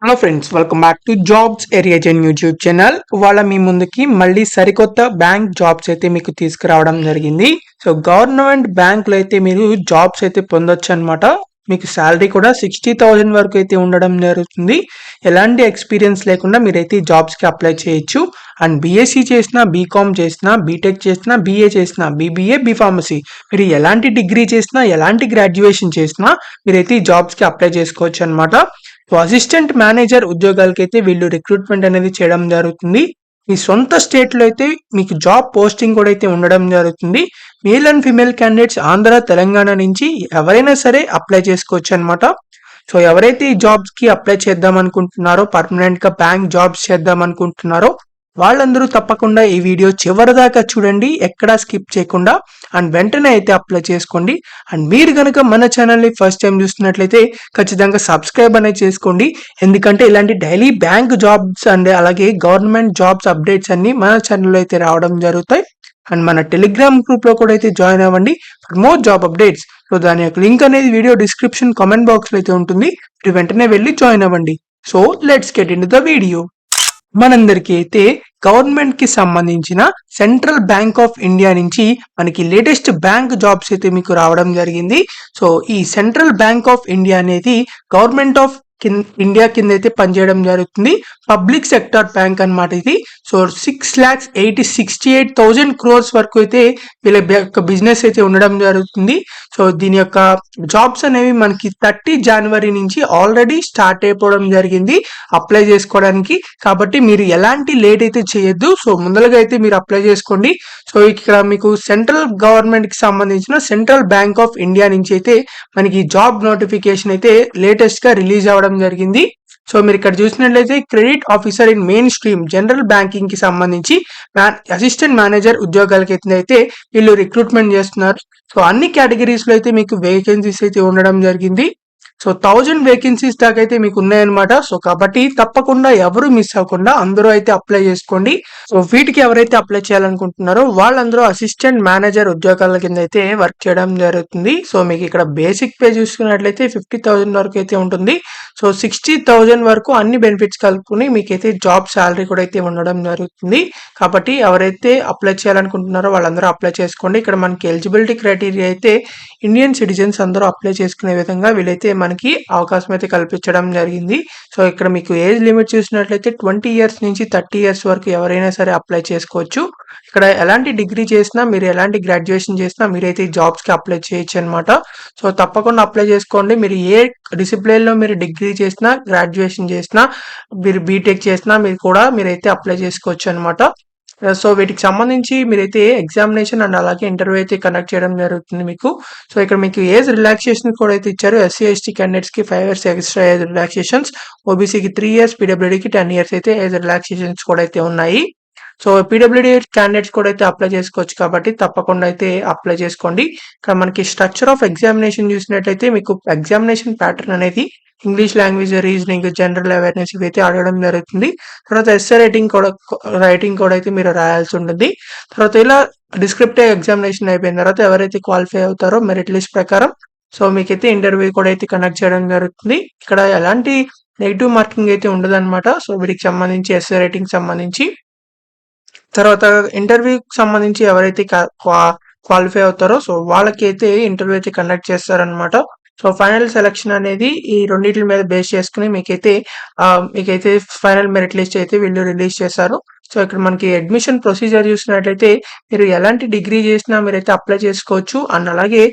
Hello friends, welcome back to jobs area zen YouTube channel. ఇవాళ మీ ముందుకి మళ్ళీ సరికొత్త బ్యాంక్ జాబ్స్ అయితే మీకు తీసుకురావడం జరిగింది. సో గవర్నమెంట్ బ్యాంకులో అయితే మీరు జాబ్స్ అయితే పొందొచ్చు అనమాట. మీకు శాలరీ కూడా 60,000 వరకు అయితే ఉండడం జరుగుతుంది. ఎలాంటి ఎక్స్పీరియన్స్ లేకుండా మీరైతే ఈ జాబ్స్కి అప్లై చేయొచ్చు. అండ్ బీఎస్సీ చేసినా, బీకామ్ చేసినా, బీటెక్ చేసినా, బీఏ చేసినా, బీబీఏ, బీఫార్మసీ, మీరు ఎలాంటి డిగ్రీ చేసినా, ఎలాంటి గ్రాడ్యుయేషన్ చేసినా మీరైతే ఈ జాబ్స్కి అప్లై చేసుకోవచ్చు అనమాట. సో అసిస్టెంట్ మేనేజర్ ఉద్యోగాలకైతే వీళ్ళు రిక్రూట్మెంట్ అనేది చేయడం జరుగుతుంది. మీ సొంత స్టేట్ లో అయితే మీకు జాబ్ పోస్టింగ్ కూడా అయితే ఉండడం జరుగుతుంది. Male and female candidates Andhra, Telangana నుంచి ఎవరైనా సరే అప్లై చేసుకోవచ్చు అనమాట. సో ఎవరైతే ఈ జాబ్స్ కి అప్లై చేద్దాం అనుకుంటున్నారో, పర్మనెంట్ గా బ్యాంక్ జాబ్స్ చేద్దాం అనుకుంటున్నారో వాళ్ళందరూ తప్పకుండా ఈ వీడియో చివరి దాకా చూడండి, ఎక్కడా స్కిప్ చేయకుండా. అండ్ వెంటనే అయితే అప్లై చేసుకోండి. అండ్ మీరు కనుక మన ఛానల్ని ఫస్ట్ టైం చూస్తున్నట్లయితే ఖచ్చితంగా సబ్స్క్రైబ్ అనేది చేసుకోండి. ఎందుకంటే ఇలాంటి డైలీ బ్యాంక్ జాబ్స్ అండ్ అలాగే గవర్నమెంట్ జాబ్స్ అప్డేట్స్ అన్ని మన ఛానల్లో అయితే రావడం జరుగుతాయి. అండ్ మన టెలిగ్రామ్ గ్రూప్ లో కూడా అయితే జాయిన్ అవ్వండి for more job updates. So దాని యొక్క లింక్ అనేది వీడియో డిస్క్రిప్షన్ కామెంట్ బాక్స్ లో అయితే ఉంటుంది. మీరు వెంటనే వెళ్ళి జాయిన్ అవ్వండి. So let's get in to the video. మనందరికీ అయితే గవర్నమెంట్ కి సంబంధించిన సెంట్రల్ బ్యాంక్ ఆఫ్ ఇండియా నుంచి మనకి లేటెస్ట్ బ్యాంక్ జాబ్స్ అయితే మీకు రావడం జరిగింది. సో ఈ సెంట్రల్ బ్యాంక్ ఆఫ్ ఇండియా అనేది గవర్నమెంట్ ఆఫ్ ఇండియా కింద అయితే పనిచేయడం జరుగుతుంది. పబ్లిక్ సెక్టర్ బ్యాంక్ అన్నమాట ఇది. సో 6,68,000 crores వరకు అయితే వీళ్ళ యొక్క బిజినెస్ అయితే ఉండడం జరుగుతుంది. సో దీని యొక్క జాబ్స్ అనేవి మనకి 30 జనవరి నుంచి ఆల్రెడీ స్టార్ట్ అయిపోవడం జరిగింది అప్లై చేసుకోవడానికి. కాబట్టి మీరు ఎలాంటి లేట్ అయితే చేయొద్దు. సో ముందరగా అయితే మీరు అప్లై చేసుకోండి. సో ఇక్కడ మీకు సెంట్రల్ గవర్నమెంట్ కి సంబంధించిన సెంట్రల్ బ్యాంక్ ఆఫ్ ఇండియా నుంచి అయితే మనకి జాబ్ నోటిఫికేషన్ అయితే లేటెస్ట్ గా రిలీజ్ అవ్వడం జరిగింది. సో మీరు ఇక్కడ చూసినట్లయితే credit officer in main stream general banking కి సంబంధించి అసిస్టెంట్ మేనేజర్ ఉద్యోగాలకి అయితే వీళ్ళు రిక్రూట్మెంట్ చేస్తున్నారు. సో అన్ని కేటగిరీస్ లో అయితే మీకు వేకెన్సీస్ అయితే ఉండడం జరిగింది. సో 1000 వేకెన్సీస్ దాకా అయితే మీకు ఉన్నాయన్నమాట. సో కాబట్టి తప్పకుండా ఎవరు మిస్ అవ్వకుండా అందరూ అయితే అప్లై చేసుకోండి. సో వీటికి ఎవరైతే అప్లై చేయాలనుకుంటున్నారో వాళ్ళందరూ అసిస్టెంట్ మేనేజర్ ఉద్యోగాల కింద అయితే వర్క్ చేయడం జరుగుతుంది. సో మీకు ఇక్కడ బేసిక్ పే చూసుకున్నట్లయితే 50,000 వరకు అయితే ఉంటుంది. సో 60,000 వరకు అన్ని బెనిఫిట్స్ కలుపుకుని మీకైతే జాబ్ శాలరీ కూడా అయితే ఉండడం జరుగుతుంది. కాబట్టి ఎవరైతే అప్లై చేయాలనుకుంటున్నారో వాళ్ళందరూ అప్లై చేసుకోండి. ఇక్కడ మనకి ఎలిజిబిలిటీ క్రైటీరియా అయితే ఇండియన్ సిటిజన్స్ అందరూ అప్లై చేసుకునే విధంగా వీళ్ళైతే మనకి అవకాశం అయితే కల్పించడం జరిగింది. సో ఇక్కడ మీకు ఏజ్ లిమిట్ చూసినట్లయితే 20 ఇయర్స్ నుంచి 30 ఇయర్స్ వరకు ఎవరైనా సరే అప్లై చేసుకోవచ్చు. ఇక్కడ ఎలాంటి డిగ్రీ చేసినా, మీరు ఎలాంటి గ్రాడ్యుయేషన్ చేసినా మీరైతే ఈ జాబ్స్ కి అప్లై చేయొచ్చు అనమాట. సో తప్పకుండా అప్లై చేసుకోండి. మీరు ఏ డిసిప్లిన్ లో మీరు డిగ్రీ చేసినా, గ్రాడ్యుయేషన్ చేసినా, మీరు బీటెక్ చేసినా మీరైతే అప్లై చేసుకోవచ్చు అనమాట. సో వీటికి సంబంధించి మీరైతే ఎగ్జామినేషన్ అండ్ అలాగే ఇంటర్వ్యూ అయితే కండక్ట్ చేయడం జరుగుతుంది మీకు. సో ఇక్కడ మీకు ఏజ్ రిలాక్సేషన్ కూడా అయితే ఇచ్చారు. ఎస్సీ ఎస్టీ క్యాండిడేట్స్ కి 5 years ఎక్స్ట్రా ఏజ్ రిలాక్సేషన్స్, ఓబీసీకి 3 years, పీడబ్ల్యూడీకి 10 years అయితే ఏజ్ రిలాక్సేషన్స్ కూడా అయితే ఉన్నాయి. సో పీడబ్ల్యూడీ క్యాండిడేట్స్ కూడా అయితే అప్లై చేసుకోవచ్చు కాబట్టి తప్పకుండా అయితే అప్లై చేసుకోండి. ఇక్కడ మనకి స్ట్రక్చర్ ఆఫ్ ఎగ్జామినేషన్ చూసినట్లయితే మీకు ఎగ్జామినేషన్ ప్యాటర్న్ అనేది English language, reasoning, general awareness ఇవైతే అడగడం జరుగుతుంది. తర్వాత ఎస్ఏ రైటింగ్ కూడా అయితే మీరు రాయాల్సి ఉంటుంది. తర్వాత ఇలా డిస్క్రిప్టివ్ ఎగ్జామినేషన్ అయిపోయిన తర్వాత ఎవరైతే క్వాలిఫై అవుతారో మెరిట్ లిస్ట్ ప్రకారం సో మీకైతే ఇంటర్వ్యూ కూడా అయితే కండక్ట్ చేయడం జరుగుతుంది. ఇక్కడ ఎలాంటి నెగిటివ్ మార్కింగ్ అయితే ఉండదన్నమాట. సో వీటికి సంబంధించి ఎస్ఏ రైటింగ్ సంబంధించి తర్వాత ఇంటర్వ్యూకి సంబంధించి ఎవరైతే క్వాలిఫై అవుతారో సో వాళ్ళకి అయితే ఇంటర్వ్యూ అయితే కండక్ట్ చేస్తారనమాట. సో ఫైనల్ సెలక్షన్ అనేది ఈ రెండింటి మీద బేస్ చేసుకుని మీకైతే ఫైనల్ మెరిట్ లిస్ట్ అయితే వీళ్ళు రిలీజ్ చేశారు. సో ఇక్కడ మనకి అడ్మిషన్ ప్రొసీజర్ చూసినట్లయితే మీరు ఎలాంటి డిగ్రీ చేసినా మీరైతే అప్లై చేసుకోవచ్చు. అండ్ అలాగే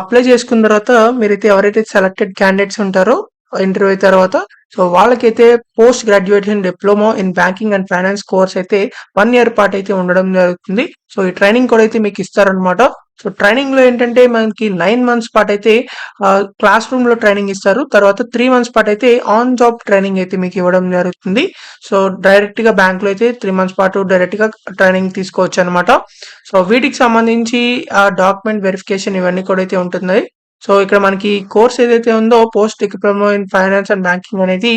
అప్లై చేసుకున్న తర్వాత మీరైతే ఎవరైతే సెలెక్టెడ్ క్యాండిడేట్స్ ఉంటారో ఇంటర్వ్యూ తర్వాత సో వాళ్ళకైతే post graduation diploma in banking and finance course అయితే 1 year పాటు అయితే ఉండడం జరుగుతుంది. సో ఈ ట్రైనింగ్ కూడా అయితే మీకు ఇస్తారనమాట. సో ట్రైనింగ్ లో ఏంటంటే మనకి 9 months పాటు అయితే క్లాస్ రూమ్ లో ట్రైనింగ్ ఇస్తారు. తర్వాత 3 months పాటు అయితే ఆన్ జాబ్ ట్రైనింగ్ అయితే మీకు ఇవ్వడం జరుగుతుంది. సో డైరెక్ట్ గా బ్యాంక్ లో అయితే 3 months పాటు డైరెక్ట్ గా ట్రైనింగ్ తీసుకోవచ్చు అనమాట. సో వీటికి సంబంధించి డాక్యుమెంట్ వెరిఫికేషన్ ఇవన్నీ కూడా అయితే ఉంటున్నాయి. సో ఇక్కడ మనకి కోర్స్ ఏదైతే ఉందో post diploma in finance and banking అనేది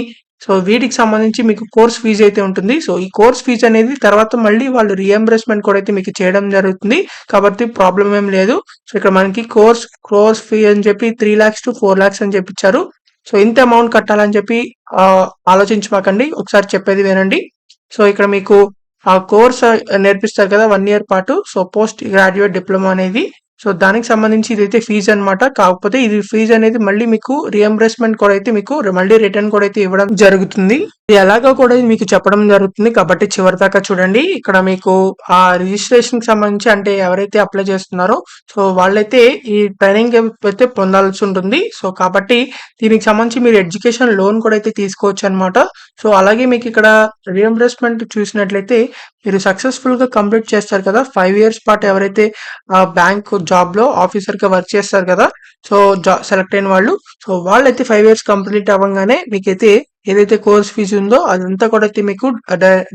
సో వీటికి సంబంధించి మీకు కోర్స్ ఫీజు అయితే ఉంటుంది. సో ఈ కోర్స్ ఫీజు అనేది తర్వాత మళ్ళీ వాళ్ళు రియంబర్స్మెంట్ కూడా అయితే మీకు చేయడం జరుగుతుంది. కాబట్టి ప్రాబ్లం ఏం లేదు. సో ఇక్కడ మనకి కోర్స్ ఫీ అని చెప్పి 3 lakhs to 4 lakhs అని చెప్పి ఇచ్చారు. సో ఇంత అమౌంట్ కట్టాలని చెప్పి ఆలోచించమాకండి. ఒకసారి చెప్పేది వినండి. సో ఇక్కడ మీకు ఆ కోర్స్ నేర్పిస్తారు కదా 1 ఇయర్ పాటు. సో పోస్ట్ గ్రాడ్యుయేట్ డిప్లొమా అనేది. సో దానికి సంబంధించి ఇదైతే ఫీజ్ అన్నమాట. కాకపోతే ఇది ఫీజ్ అనేది మళ్ళీ మీకు రియంబర్స్మెంట్ కూడా అయితే మీకు మళ్ళీ రిటర్న్ కూడా అయితే ఇవ్వడం జరుగుతుంది. ఇది ఎలాగో కూడా మీకు చెప్పడం జరుగుతుంది కాబట్టి చివరి దాకా చూడండి. ఇక్కడ మీకు ఆ రిజిస్ట్రేషన్ కి సంబంధించి అంటే ఎవరైతే అప్లై చేస్తున్నారో సో వాళ్ళైతే ఈ ట్రైనింగ్ అయితే పొందాల్సి ఉంటుంది. సో కాబట్టి దీనికి సంబంధించి మీరు ఎడ్యుకేషన్ లోన్ కూడా అయితే తీసుకోవచ్చు అన్నమాట. సో అలాగే మీకు ఇక్కడ రియంబర్స్మెంట్ చూసినట్లయితే మీరు సక్సెస్ఫుల్ గా కంప్లీట్ చేస్తారు కదా 5 ఇయర్స్ పాటు ఎవరైతే బ్యాంక్ జాబ్ లో ఆఫీసర్ గా వర్క్ చేస్తారు కదా. సో సెలెక్ట్ అయిన వాళ్ళు సో వాళ్ళైతే 5 ఇయర్స్ కంప్లీట్ అవ్వగానే మీకైతే ఏదైతే కోర్స్ ఫీజు ఉందో అదంతా కూడా అయితే మీకు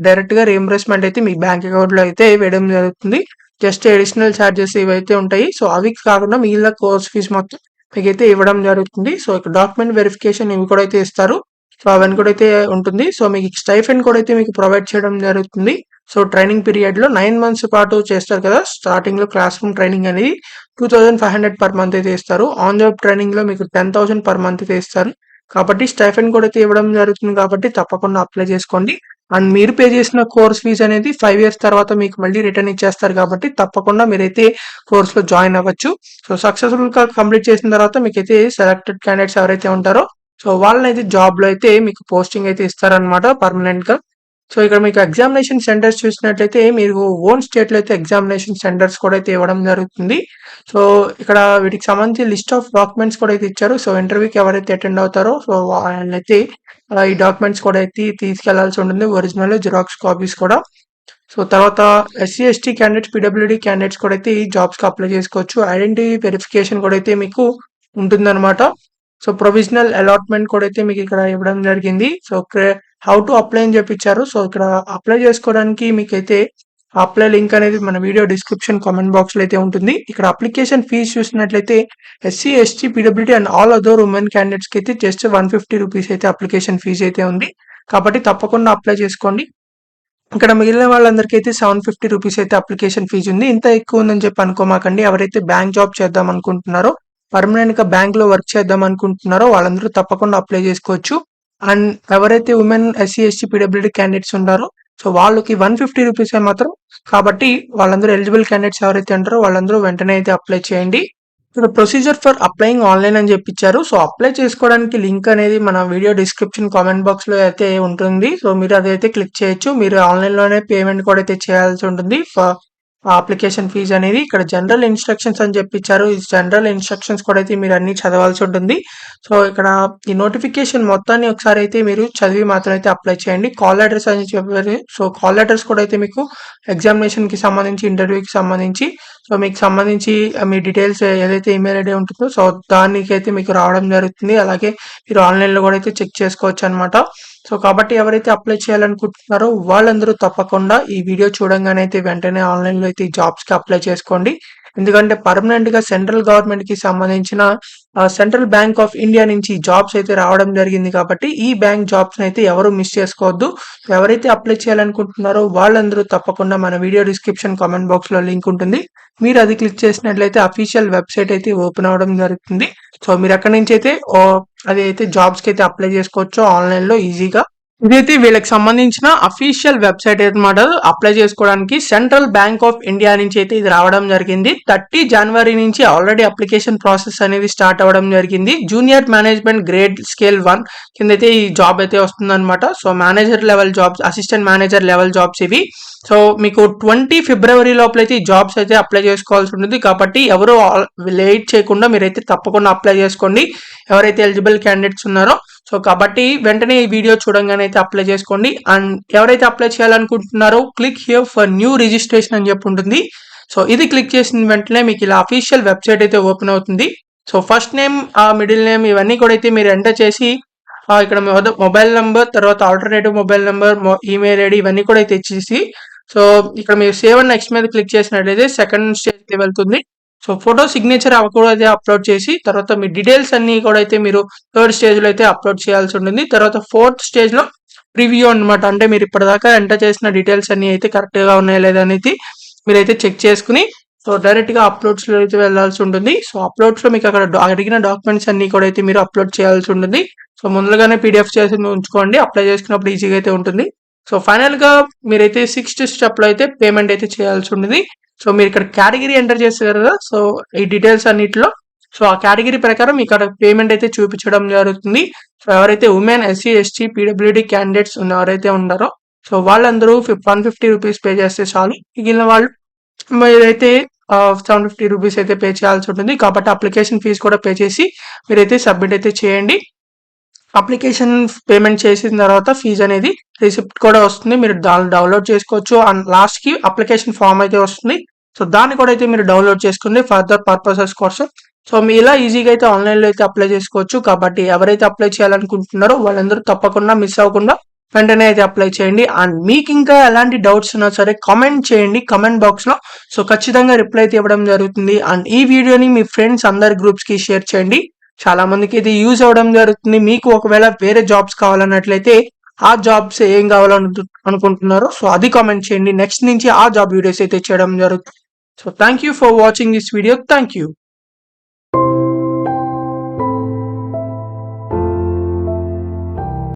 డైరెక్ట్ గా రియంబర్స్మెంట్ అయితే మీ బ్యాంక్ అకౌంట్ లో అయితే వేయడం జరుగుతుంది. జస్ట్ అడిషనల్ ఛార్జెస్ ఇవైతే ఉంటాయి. సో అవి కాకుండా మిగిలిన కోర్స్ ఫీజు మొత్తం మీకైతే ఇవ్వడం జరుగుతుంది. సో ఇక్కడ డాక్యుమెంట్ వెరిఫికేషన్ ఇవి కూడా అయితే ఇస్తారు. సో అవన్నీ కూడా అయితే ఉంటుంది. సో మీకు స్టైఫండ్ కూడా అయితే మీకు ప్రొవైడ్ చేయడం జరుగుతుంది. సో ట్రైనింగ్ పీరియడ్ లో 9 మంత్స్ పాటు చేస్తారు కదా. స్టార్టింగ్ లో క్లాస్ రూమ్ ట్రైనింగ్ అనేది 2500 పర్ మంత్ అయితే ఇస్తారు. ఆన్ జాబ్ ట్రైనింగ్ లో మీకు 10,000 పర్ మంత్ అయితే ఇస్తారు. కాబట్టి స్టైఫండ్ కూడా అయితే ఇవ్వడం జరుగుతుంది కాబట్టి తప్పకుండా అప్లై చేసుకోండి. అండ్ మీరు పే చేసిన కోర్స్ ఫీజ్ అనేది 5 ఇయర్స్ తర్వాత మీకు మళ్ళీ రిటర్న్ ఇచ్చేస్తారు కాబట్టి తప్పకుండా మీరైతే కోర్స్ లో జాయిన్ అవ్వచ్చు. సో సక్సెస్ఫుల్ గా కంప్లీట్ చేసిన తర్వాత మీకైతే సెలెక్టెడ్ క్యాండిడేట్స్ ఎవరైతే ఉంటారో సో వాళ్ళనైతే జాబ్ లో అయితే మీకు పోస్టింగ్ అయితే ఇస్తారనమాట పర్మనెంట్ గా. సో ఇక్కడ మీకు ఎగ్జామినేషన్ సెంటర్స్ చూసినట్లయితే మీరు ఓన్ స్టేట్ లో అయితే ఎగ్జామినేషన్ సెంటర్స్ కూడా అయితే ఇవ్వడం జరుగుతుంది. సో ఇక్కడ వీటికి సంబంధించి లిస్ట్ ఆఫ్ డాక్యుమెంట్స్ కూడా అయితే ఇచ్చారు. సో ఇంటర్వ్యూకి ఎవరైతే అటెండ్ అవుతారో సో వాళ్ళైతే ఈ డాక్యుమెంట్స్ కూడా అయితే తీసుకెళ్లాల్సి ఉంటుంది. ఒరిజినల్ జిరాక్స్ కాపీస్ కూడా. సో తర్వాత SC ST candidates PWD candidates కూడా అయితే ఈ జాబ్స్ కి అప్లై చేసుకోవచ్చు. ఐడెంటిటీ వెరిఫికేషన్ కూడా అయితే మీకు ఉంటుందన్నమాట. సో ప్రొవిజనల్ అలాట్మెంట్ కూడా అయితే మీకు ఇక్కడ ఇవ్వడం జరిగింది. సో హౌ టు అప్లై అని చెప్పించారు. సో ఇక్కడ అప్లై చేసుకోవడానికి మీకైతే అప్లై లింక్ అనేది మన వీడియో డిస్క్రిప్షన్ కామెంట్ బాక్స్ లో అయితే ఉంటుంది. ఇక్కడ అప్లికేషన్ ఫీజు చూసినట్లయితే SC ST PWD and all other women candidates కి అయితే జస్ట్ 150 రూపీస్ అయితే అప్లికేషన్ ఫీజు అయితే ఉంది. కాబట్టి తప్పకుండా అప్లై చేసుకోండి. ఇక్కడ మిగిలిన వాళ్ళందరికీ అయితే 750 రూపీస్ అయితే అప్లికేషన్ ఫీజు ఉంది. ఇంత ఎక్కువ ఉందని చెప్పి అనుకోమాకండి. ఎవరైతే బ్యాంక్ జాబ్ చేద్దాం అనుకుంటున్నారో పర్మనెంట్ గా బ్యాంక్ లో వర్క్ చేద్దాం అనుకుంటున్నారో వాళ్ళందరూ తప్పకుండా అప్లై చేసుకోవచ్చు. అండ్ ఎవరైతే women SC ST PWD candidates ఉంటారో సో వాళ్ళకి 150 రూపీస్ మాత్రం. కాబట్టి వాళ్ళందరూ ఎలిజిబుల్ క్యాండిడేట్స్ ఎవరైతే ఉంటారో వాళ్ళందరూ వెంటనే అయితే అప్లై చేయండి. ఇక్కడ ప్రొసీజర్ ఫర్ అప్లయింగ్ ఆన్లైన్ అని చెప్పించారు. సో అప్లై చేసుకోవడానికి లింక్ అనేది మన వీడియో డిస్క్రిప్షన్ కామెంట్ బాక్స్ లో అయితే ఉంటుంది. సో మీరు అదైతే క్లిక్ చేయొచ్చు. మీరు ఆన్లైన్ లోనే పేమెంట్ కూడా అయితే చేయాల్సి ఉంటుంది. అప్లికేషన్ ఫీజ్ అనేది ఇక్కడ జనరల్ ఇన్స్ట్రక్షన్స్ అని చెప్పించారు. ఈ జనరల్ ఇన్స్ట్రక్షన్స్ కూడా అయితే మీరు అన్ని చదవాల్సి ఉంటుంది. సో ఇక్కడ ఈ నోటిఫికేషన్ మొత్తాన్ని ఒకసారి అయితే మీరు చదివి మాత్రం అయితే అప్లై చేయండి. కాల్ లెటర్స్ అని చెప్పారు. సో కాల్ లెటర్స్ కూడా అయితే మీకు ఎగ్జామినేషన్ కి సంబంధించి ఇంటర్వ్యూకి సంబంధించి సో మీకు సంబంధించి మీ డీటెయిల్స్ ఏదైతే ఈమెయిల్ ఐడి ఉంటుందో సో దానికైతే మీకు రావడం జరుగుతుంది. అలాగే మీరు ఆన్లైన్ లో కూడా అయితే చెక్ చేసుకోవచ్చు అనమాట. సో కాబట్టి ఎవరైతే అప్లై చేయాలనుకుంటున్నారో వాళ్ళందరూ తప్పకుండా ఈ వీడియో చూడంగానే అయితే వెంటనే ఆన్లైన్ లో అయితే ఈ జాబ్స్ కి అప్లై చేసుకోండి. ఎందుకంటే పర్మనెంట్ గా సెంట్రల్ గవర్నమెంట్ కి సంబంధించిన సెంట్రల్ బ్యాంక్ ఆఫ్ ఇండియా నుంచి జాబ్స్ అయితే రావడం జరిగింది కాబట్టి ఈ బ్యాంక్ జాబ్స్ అయితే ఎవరు మిస్ చేసుకోవద్దు. ఎవరైతే అప్లై చేయాలనుకుంటున్నారో వాళ్ళందరూ తప్పకుండా మన వీడియో డిస్క్రిప్షన్ కామెంట్ బాక్స్ లో లింక్ ఉంటుంది. మీరు అది క్లిక్ చేసినట్లయితే అఫీషియల్ వెబ్సైట్ అయితే ఓపెన్ అవడం జరుగుతుంది. సో మీరు అక్కడి నుంచి అయితే అది అయితే జాబ్స్ కి అయితే అప్లై చేసుకోవచ్చు ఆన్లైన్ లో ఈజీగా. ఇదైతే వీళ్ళకి సంబంధించిన అఫీషియల్ వెబ్సైట్ అన్నమాట. అప్లై చేసుకోవడానికి సెంట్రల్ బ్యాంక్ ఆఫ్ ఇండియా నుంచి అయితే ఇది రావడం జరిగింది. 30 జనవరి నుంచి ఆల్రెడీ అప్లికేషన్ ప్రాసెస్ అనేది స్టార్ట్ అవ్వడం జరిగింది. జూనియర్ మేనేజ్మెంట్ గ్రేడ్ స్కేల్ 1 కింద అయితే ఈ జాబ్ అయితే వస్తుంది అనమాట. So manager level jobs, assistant manager level jobs ఇవి. సో మీకు 20 ఫిబ్రవరి లోపల అయితే ఈ జాబ్స్ అయితే అప్లై చేసుకోవాల్సి ఉంటుంది. కాబట్టి ఎవరు లేట్ చేయకుండా మీరైతే తప్పకుండా అప్లై చేసుకోండి ఎవరైతే ఎలిజిబుల్ క్యాండిడేట్స్ ఉన్నారో. సో కాబట్టి వెంటనే ఈ వీడియో చూడంగానే అయితే అప్లై చేసుకోండి. అండ్ ఎవరైతే అప్లై చేయాలనుకుంటున్నారో click here for new registration అని చెప్పి ఉంటుంది. సో ఇది క్లిక్ చేసిన వెంటనే మీకు ఇలా అఫీషియల్ వెబ్సైట్ అయితే ఓపెన్ అవుతుంది. So first name middle name ఇవన్నీ కూడా అయితే మీరు ఎంటర్ చేసి ఇక్కడ మొబైల్ నెంబర్, తర్వాత alternative mobile number, email ID ఇవన్నీ కూడా అయితే ఇచ్చేసి సో ఇక్కడ మీరు సేవ్ అండ్ నెక్స్ట్ మీద క్లిక్ చేసినట్లయితే సెకండ్ స్టేజ్ కి వెళ్తుంది. సో ఫోటో సిగ్నేచర్ అవి కూడా అయితే అప్లోడ్ చేసి తర్వాత మీ డీటెయిల్స్ అన్ని కూడా అయితే మీరు థర్డ్ స్టేజ్ లో అయితే అప్లోడ్ చేయాల్సి ఉంటుంది. తర్వాత ఫోర్త్ స్టేజ్ లో ప్రివ్యూ అనమాట. అంటే మీరు ఇప్పటిదాకా ఎంటర్ చేసిన డీటెయిల్స్ అన్ని అయితే కరెక్ట్ గా ఉన్నాయా లేదా అనేది మీరైతే చెక్ చేసుకుని సో డైరెక్ట్ గా అప్లోడ్స్ లో అయితే వెళ్ళాల్సి ఉంటుంది. సో అప్లోడ్స్ లో మీకు అక్కడ అడిగిన డాక్యుమెంట్స్ అన్ని కూడా అయితే మీరు అప్లోడ్ చేయాల్సి ఉంటుంది. సో ముందుగానే పీడిఎఫ్ చేసి ఉంచుకోండి, అప్లై చేసుకున్నప్పుడు ఈజీగా అయితే ఉంటుంది. సో ఫైనల్ గా మీరైతే 6th స్టెప్ లో అయితే పేమెంట్ అయితే చేయాల్సి ఉంటుంది. సో మీరు ఇక్కడ కేటగిరీ ఎంటర్ చేస్తారు కదా, సో ఈ డీటెయిల్స్ అన్నిటిలో సో ఆ కేటగిరీ ప్రకారం ఇక్కడ పేమెంట్ అయితే చూపించడం జరుగుతుంది. సో ఎవరైతే women, SC, ST, PWD candidates ఎవరైతే ఉన్నారో సో వాళ్ళందరూ 150 రూపీస్ పే చేస్తే చాలు. మిగిలిన వాళ్ళు మీరైతే 750 రూపీస్ అయితే పే చేయాల్సి ఉంటుంది. కాబట్టి అప్లికేషన్ ఫీజు కూడా పే చేసి మీరైతే సబ్మిట్ అయితే చేయండి. అప్లికేషన్ పేమెంట్ చేసిన తర్వాత ఫీజు అనేది రిసిప్ట్ కూడా వస్తుంది, మీరు దాన్ని డౌన్లోడ్ చేసుకోవచ్చు. అండ్ లాస్ట్ కి అప్లికేషన్ ఫామ్ అయితే వస్తుంది. సో దాన్ని కూడా అయితే మీరు డౌన్లోడ్ చేసుకుని ఫర్దర్ పర్పసెస్ కోసం సో మీ ఇలా ఈజీగా అయితే ఆన్లైన్ లో అయితే అప్లై చేసుకోవచ్చు. కాబట్టి ఎవరైతే అప్లై చేయాలనుకుంటున్నారో వాళ్ళందరూ తప్పకుండా మిస్ అవ్వకుండా వెంటనే అయితే అప్లై చేయండి. అండ్ మీకు ఇంకా ఎలాంటి డౌట్స్ ఉన్నా సరే కామెంట్ చేయండి కామెంట్ బాక్స్ లో. సో ఖచ్చితంగా రిప్లై అయితే ఇవ్వడం జరుగుతుంది. అండ్ ఈ వీడియోని మీ ఫ్రెండ్స్ అందరి గ్రూప్స్ కి షేర్ చేయండి, చాలా మందికి ఇది యూజ్ అవ్వడం జరుగుతుంది. మీకు ఒకవేళ వేరే జాబ్స్ కావాలన్నట్లయితే ఆ జాబ్స్ ఏం కావాలనుకుంటున్నారో సో అది కామెంట్ చేయండి. నెక్స్ట్ నుంచి ఆ జాబ్ వీడియోస్ అయితే చేయడం జరుగుతుంది. So thank you for watching this video. Thank you.